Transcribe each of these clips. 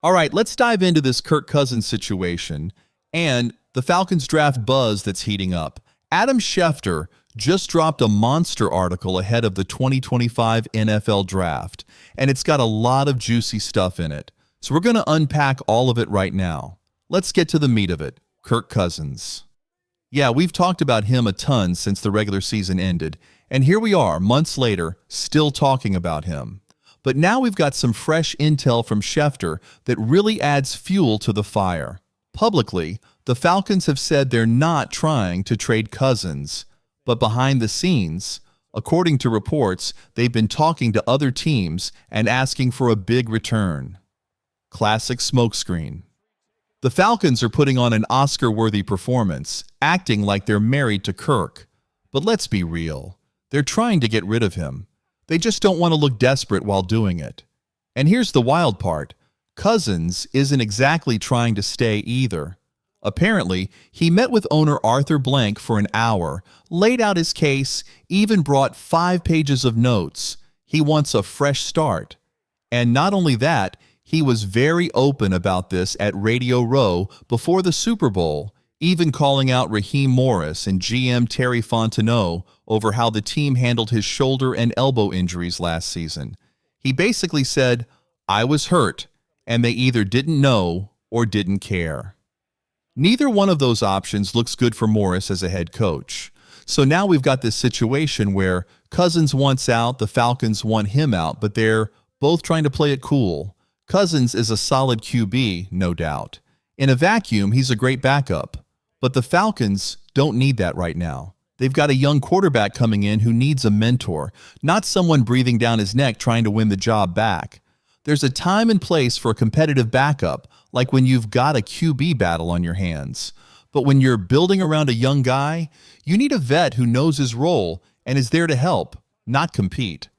All right, let's dive into this Kirk Cousins situation and the Falcons draft buzz that's heating up. Adam Schefter just dropped a monster article ahead of the 2025 NFL Draft, and it's got a lot of juicy stuff in it. So we're going to unpack all of it right now. Let's get to the meat of it, Kirk Cousins. Yeah, we've talked about him a ton since the regular season ended, and here we are, months later, still talking about him. But now we've got some fresh intel from Schefter that really adds fuel to the fire. Publicly, the Falcons have said they're not trying to trade Cousins, but behind the scenes, according to reports, they've been talking to other teams and asking for a big return. Classic smokescreen. The Falcons are putting on an Oscar-worthy performance, acting like they're married to Kirk. But let's be real. They're trying to get rid of him. They just don't want to look desperate while doing it. And here's the wild part. Cousins isn't exactly trying to stay either. Apparently, he met with owner Arthur Blank for an hour, laid out his case, even brought 5 pages of notes. He wants a fresh start. And not only that, he was very open about this at Radio Row before the Super Bowl, even calling out Raheem Morris and GM Terry Fontenot over how the team handled his shoulder and elbow injuries last season. He basically said, "I was hurt, and they either didn't know or didn't care." Neither one of those options looks good for Morris as a head coach. So now we've got this situation where Cousins wants out, the Falcons want him out, but they're both trying to play it cool. Cousins is a solid QB, no doubt. In a vacuum, he's a great backup. But the Falcons don't need that right now. They've got a young quarterback coming in who needs a mentor, not someone breathing down his neck trying to win the job back. There's a time and place for a competitive backup, like when you've got a QB battle on your hands. But when you're building around a young guy, you need a vet who knows his role and is there to help, not compete.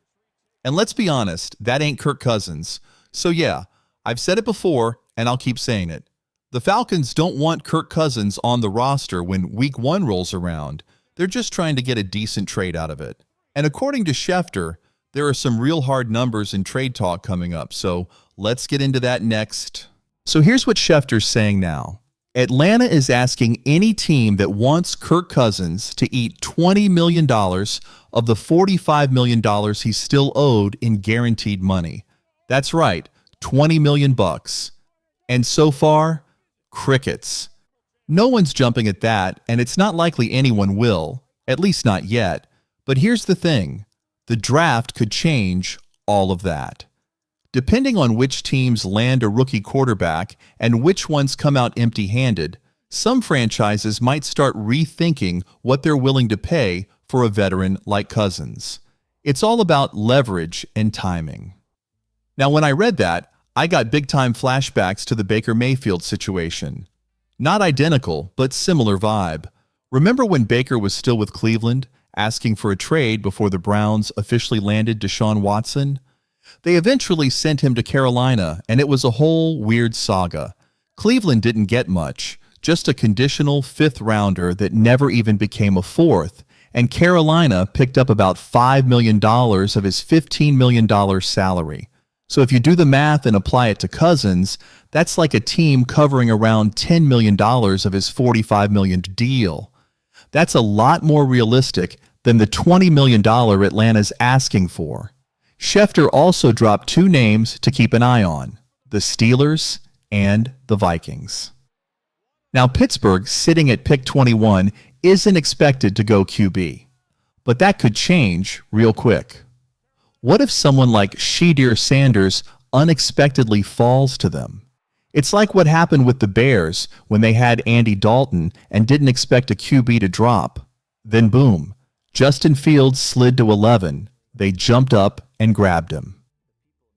And let's be honest, that ain't Kirk Cousins. So yeah, I've said it before, and I'll keep saying it. The Falcons don't want Kirk Cousins on the roster when Week 1 rolls around. They're just trying to get a decent trade out of it. And according to Schefter, there are some real hard numbers in trade talk coming up, so let's get into that next. So here's what Schefter's saying now. Atlanta is asking any team that wants Kirk Cousins to eat $20 million of the $45 million he's still owed in guaranteed money. That's right, $20 million bucks. And so far, crickets. No one's jumping at that, and it's not likely anyone will, at least not yet. But here's the thing. The draft could change all of that. Depending on which teams land a rookie quarterback and which ones come out empty-handed, some franchises might start rethinking what they're willing to pay for a veteran like Cousins. It's all about leverage and timing. Now, when I read that, I got big-time flashbacks to the Baker Mayfield situation. Not identical, but similar vibe. Remember when Baker was still with Cleveland, asking for a trade before the Browns officially landed Deshaun Watson? They eventually sent him to Carolina, and it was a whole weird saga. Cleveland didn't get much, just a conditional 5th-rounder that never even became a 4th, and Carolina picked up about $5 million of his $15 million salary. So if you do the math and apply it to Cousins, that's like a team covering around $10 million of his $45 million deal. That's a lot more realistic than the $20 million Atlanta's asking for. Schefter also dropped 2 names to keep an eye on, the Steelers and the Vikings. Now, Pittsburgh, sitting at pick 21, isn't expected to go QB. But that could change real quick. What if someone like Shadir Sanders unexpectedly falls to them? It's like what happened with the Bears when they had Andy Dalton and didn't expect a QB to drop. Then boom, Justin Fields slid to 11. They jumped up and grabbed him.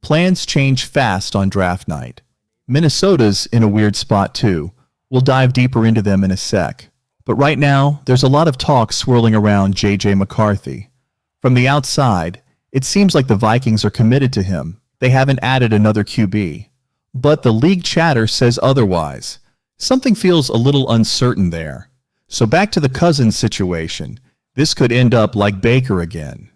Plans change fast on draft night. Minnesota's in a weird spot too. We'll dive deeper into them in a sec. But right now, there's a lot of talk swirling around J.J. McCarthy. From the outside, it seems like the Vikings are committed to him. They haven't added another QB. But the league chatter says otherwise. Something feels a little uncertain there. So back to the Cousins situation. This could end up like Baker again.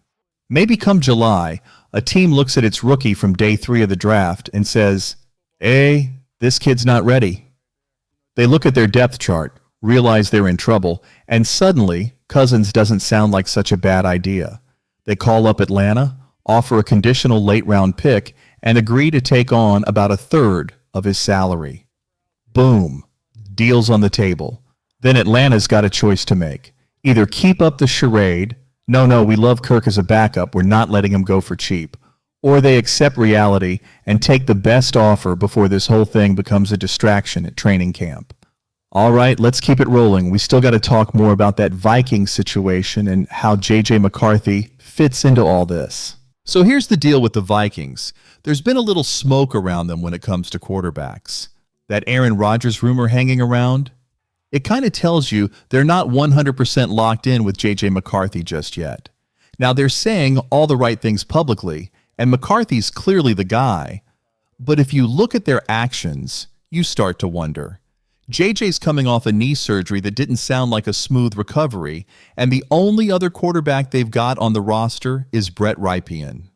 Maybe come July, a team looks at its rookie from day 3 of the draft and says, "Hey, This kid's not ready. They look at their depth chart, realize they're in trouble, and suddenly, Cousins doesn't sound like such a bad idea. They call up Atlanta, offer a conditional late-round pick, and agree to take on about a third of his salary. Boom. Deal's on the table. Then Atlanta's got a choice to make. Either keep up the charade, no, we love Kirk as a backup, we're not letting him go for cheap, or they accept reality and take the best offer before this whole thing becomes a distraction at training camp. All right, let's keep it rolling. We still got to talk more about that Vikings situation and how J.J. McCarthy fits into all this. So here's the deal with the Vikings. There's been a little smoke around them when it comes to quarterbacks. That Aaron Rodgers rumor hanging around, it kind of tells you they're not 100% locked in with J.J. McCarthy just yet. Now, they're saying all the right things publicly, and McCarthy's clearly the guy. But if you look at their actions, you start to wonder. JJ's coming off a knee surgery that didn't sound like a smooth recovery, and the only other quarterback they've got on the roster is Brett Rypien.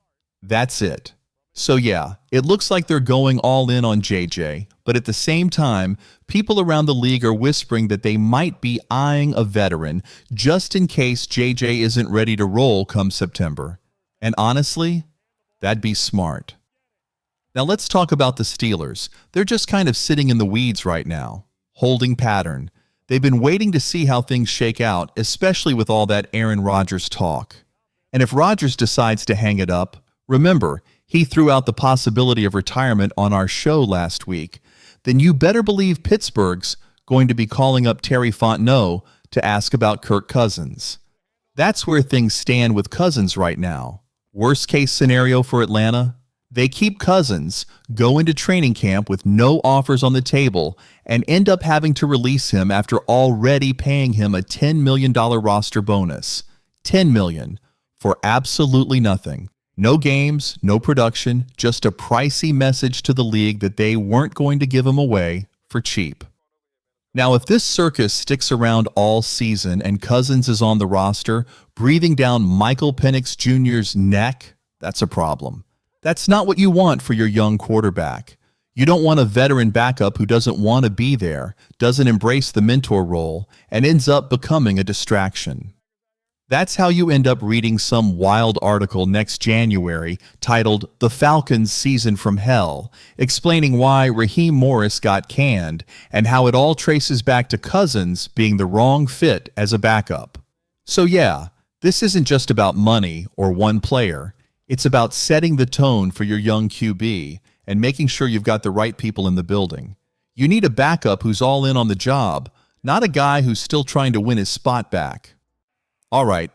That's it. So yeah, it looks like they're going all in on JJ, but at the same time, people around the league are whispering that they might be eyeing a veteran just in case JJ isn't ready to roll come September. And honestly, that'd be smart. Now let's talk about the Steelers. They're just kind of sitting in the weeds right now, holding pattern. They've been waiting to see how things shake out, especially with all that Aaron Rodgers talk. And if Rodgers decides to hang it up, remember, he threw out the possibility of retirement on our show last week, then you better believe Pittsburgh's going to be calling up Terry Fontenot to ask about Kirk Cousins. That's where things stand with Cousins right now. Worst case scenario for Atlanta, they keep Cousins, go into training camp with no offers on the table, and end up having to release him after already paying him a $10 million roster bonus. $10 million for absolutely nothing. No games, no production, just a pricey message to the league that they weren't going to give him away for cheap. Now, if this circus sticks around all season and Cousins is on the roster, breathing down Michael Penix Jr.'s neck, that's a problem. That's not what you want for your young quarterback. You don't want a veteran backup who doesn't want to be there, doesn't embrace the mentor role, and ends up becoming a distraction. That's how you end up reading some wild article next January titled "The Falcons Season from Hell," explaining why Raheem Morris got canned and how it all traces back to Cousins being the wrong fit as a backup. So yeah, this isn't just about money or one player. It's about setting the tone for your young QB and making sure you've got the right people in the building. You need a backup who's all in on the job, not a guy who's still trying to win his spot back. All right,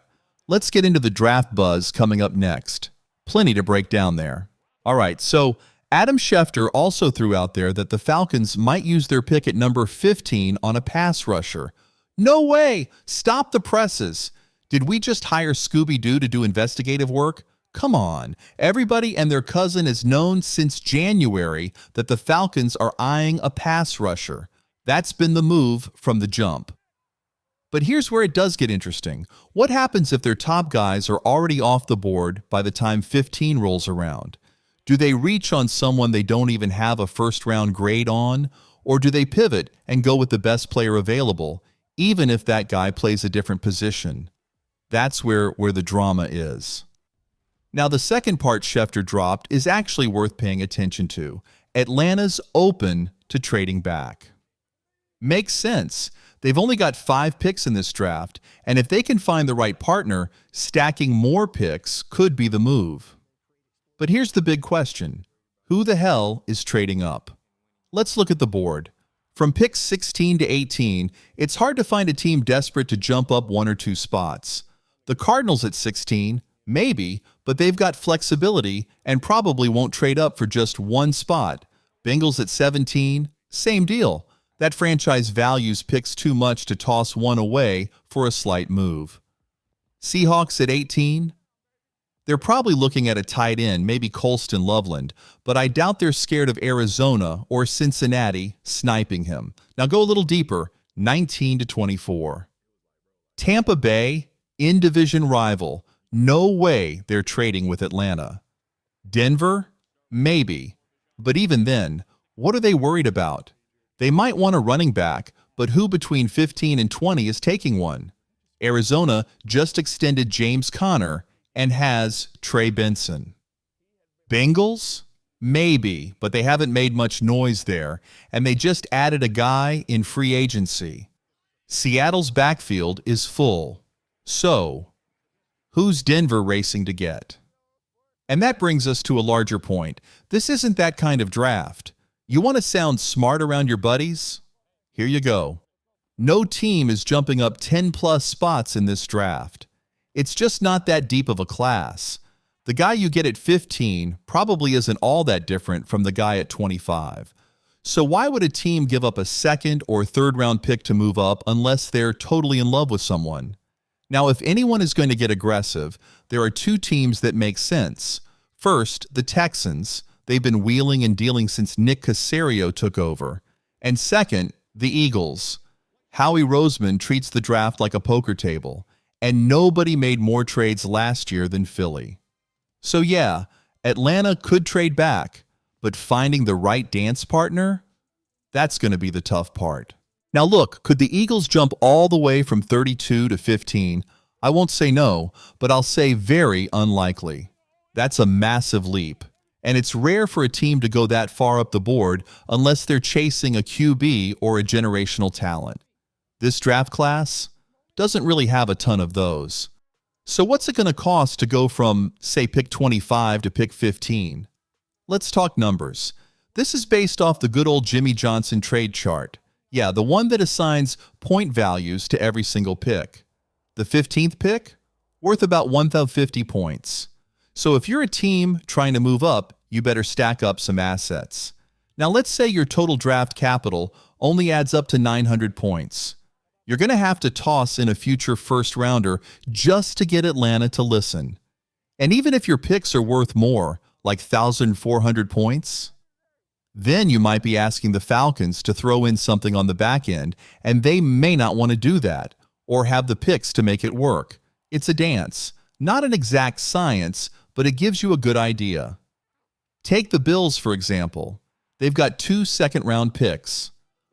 let's get into the draft buzz coming up next. Plenty to break down there. All right, so Adam Schefter also threw out there that the Falcons might use their pick at number 15 on a pass rusher. No way! Stop the presses! Did we just hire Scooby-Doo to do investigative work? Come on. Everybody and their cousin has known since January that the Falcons are eyeing a pass rusher. That's been the move from the jump. But here's where it does get interesting. What happens if their top guys are already off the board by the time 15 rolls around? Do they reach on someone they don't even have a first-round grade on? Or do they pivot and go with the best player available, even if that guy plays a different position? That's where the drama is. Now, the second part Schefter dropped is actually worth paying attention to. Atlanta's open to trading back. Makes sense. They've only got 5 picks in this draft, and if they can find the right partner, stacking more picks could be the move. But here's the big question. Who the hell is trading up? Let's look at the board. From picks 16 to 18, it's hard to find a team desperate to jump up 1 or 2 spots. The Cardinals at 16, maybe, but they've got flexibility and probably won't trade up for just 1 spot. Bengals at 17, same deal. That franchise values picks too much to toss one away for a slight move. Seahawks at 18? They're probably looking at a tight end, maybe Colston Loveland, but I doubt they're scared of Arizona or Cincinnati sniping him. Now go a little deeper, 19 to 24. Tampa Bay, in-division rival. No way they're trading with Atlanta. Denver? Maybe. But even then, What are they worried about? They might want a running back, but who between 15 and 20 is taking one? Arizona just extended James Conner and has Trey Benson. Bengals? Maybe, but they haven't made much noise there, and they just added a guy in free agency. Seattle's backfield is full. So, who's Denver racing to get? And that brings us to a larger point. This isn't that kind of draft. You want to sound smart around your buddies? Here you go. No team is jumping up 10-plus spots in this draft. It's just not that deep of a class. The guy you get at 15 probably isn't all that different from the guy at 25. So why would a team give up a second or third round pick to move up unless they're totally in love with someone? Now, if anyone is going to get aggressive, there are two teams that make sense. First, the Texans. They've been wheeling and dealing since Nick Caserio took over. And second, the Eagles. Howie Roseman treats the draft like a poker table, and nobody made more trades last year than Philly. So yeah, Atlanta could trade back, but finding the right dance partner, that's going to be the tough part. Now look, could the Eagles jump all the way from 32 to 15? I won't say no, but I'll say very unlikely. That's a massive leap, and it's rare for a team to go that far up the board unless they're chasing a QB or a generational talent. This draft class doesn't really have a ton of those. So what's it going to cost to go from, say, pick 25 to pick 15? Let's talk numbers. This is based off the good old Jimmy Johnson trade chart. Yeah, the one that assigns point values to every single pick. The 15th pick? Worth about 1,050 points. So if you're a team trying to move up, you better stack up some assets. Now let's say your total draft capital only adds up to 900 points. You're going to have to toss in a future first rounder just to get Atlanta to listen. And even if your picks are worth more, like 1,400 points, then you might be asking the Falcons to throw in something on the back end, and they may not want to do that or have the picks to make it work. It's a dance, not an exact science, but it gives you a good idea. Take the Bills, for example. They've got 2 second-round picks.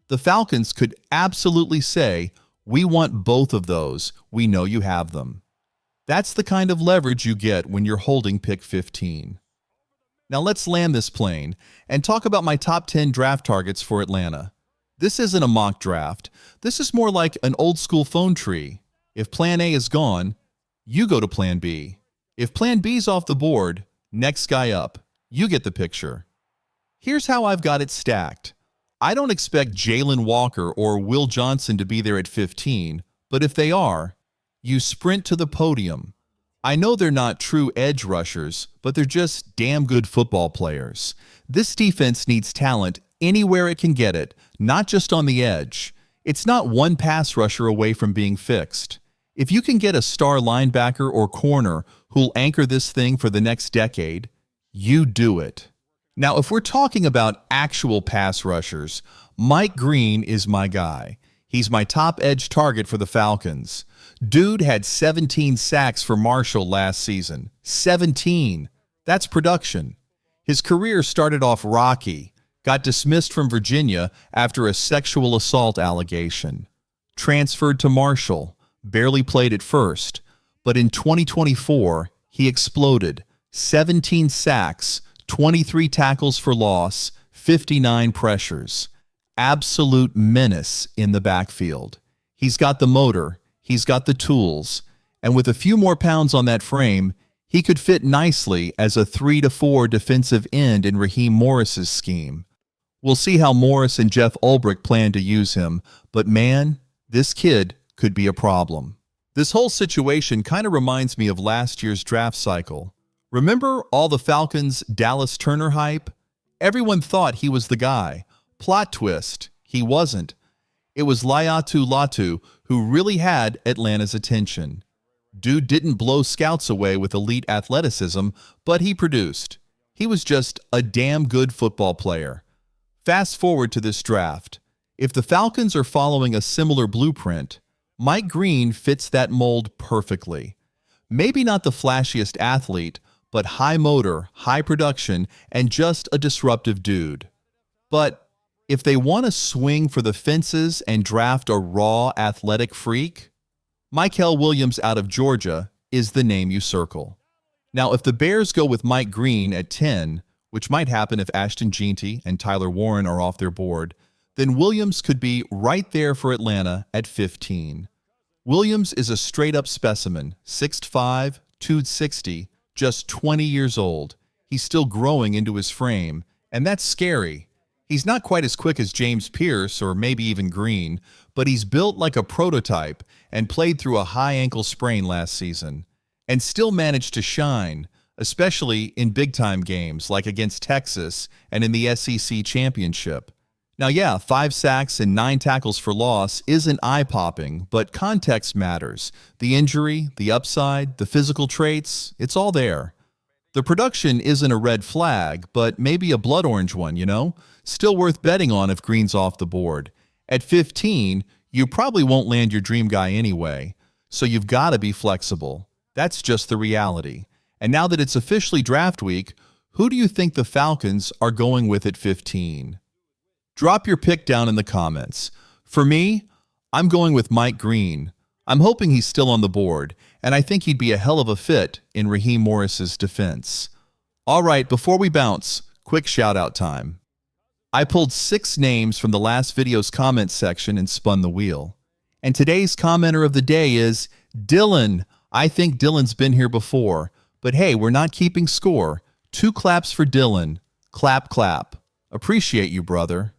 The Falcons could absolutely say, "We want both of those. We know you have them." That's the kind of leverage you get when you're holding pick 15. Now let's land this plane and talk about my top 10 draft targets for Atlanta. This isn't a mock draft. This is more like an old-school phone tree. If plan A is gone, you go to plan B. If plan B's off the board, next guy up. You get the picture. Here's how I've got it stacked. I don't expect Jalen Walker or Will Johnson to be there at 15, but if they are, you sprint to the podium. I know they're not true edge rushers, but they're just damn good football players. This defense needs talent anywhere it can get it, not just on the edge. It's not one pass rusher away from being fixed. If you can get a star linebacker or corner who'll anchor this thing for the next decade, you do it. Now, if we're talking about actual pass rushers, Mike Green is my guy. He's my top edge target for the Falcons. Dude had 17 sacks for Marshall last season. 17. That's production. His career started off rocky, got dismissed from Virginia after a sexual assault allegation. Transferred to Marshall, barely played at first, but in 2024, he exploded. 17 sacks, 23 tackles for loss, 59 pressures. Absolute menace in the backfield. He's got the motor, he's got the tools, and with a few more pounds on that frame, he could fit nicely as a 3-4 defensive end in Raheem Morris's scheme. We'll see how Morris and Jeff Ulbrich plan to use him, but man, this kid could be a problem. This whole situation kind of reminds me of last year's draft cycle. Remember all the Falcons' Dallas Turner hype? Everyone thought he was the guy. Plot twist, he wasn't. It was Laiatu Latu who really had Atlanta's attention. Dude didn't blow scouts away with elite athleticism, but he produced. He was just a damn good football player. Fast forward to this draft. If the Falcons are following a similar blueprint, Mike Green fits that mold perfectly. Maybe not the flashiest athlete, but high motor, high production, and just a disruptive dude. But if they want to swing for the fences and draft a raw athletic freak, Mykel Williams out of Georgia is the name you circle. Now, if the Bears go with Mike Green at 10, which might happen if Ashton Jeanty and Tyler Warren are off their board, then Williams could be right there for Atlanta at 15. Williams is a straight-up specimen, 6'5", 260, just 20 years old. He's still growing into his frame, and that's scary. He's not quite as quick as James Pierce or maybe even Green, but he's built like a prototype and played through a high ankle sprain last season, and still managed to shine, especially in big-time games like against Texas and in the SEC Championship. Now, yeah, 5 sacks and 9 tackles for loss isn't eye-popping, but context matters. The injury, the upside, the physical traits, it's all there. The production isn't a red flag, but maybe a blood orange one, you know? Still worth betting on if Green's off the board. At 15, you probably won't land your dream guy anyway, so you've got to be flexible. That's just the reality. And now that it's officially draft week, who do you think the Falcons are going with at 15? Drop your pick down in the comments. For me, I'm going with Mike Green. I'm hoping he's still on the board, and I think he'd be a hell of a fit in Raheem Morris's defense. All right, before we bounce, quick shout-out time. I pulled 6 names from the last video's comments section and spun the wheel. And today's commenter of the day is Dylan. I think Dylan's been here before, but hey, we're not keeping score. 2 claps for Dylan. Clap, clap. Appreciate you, brother.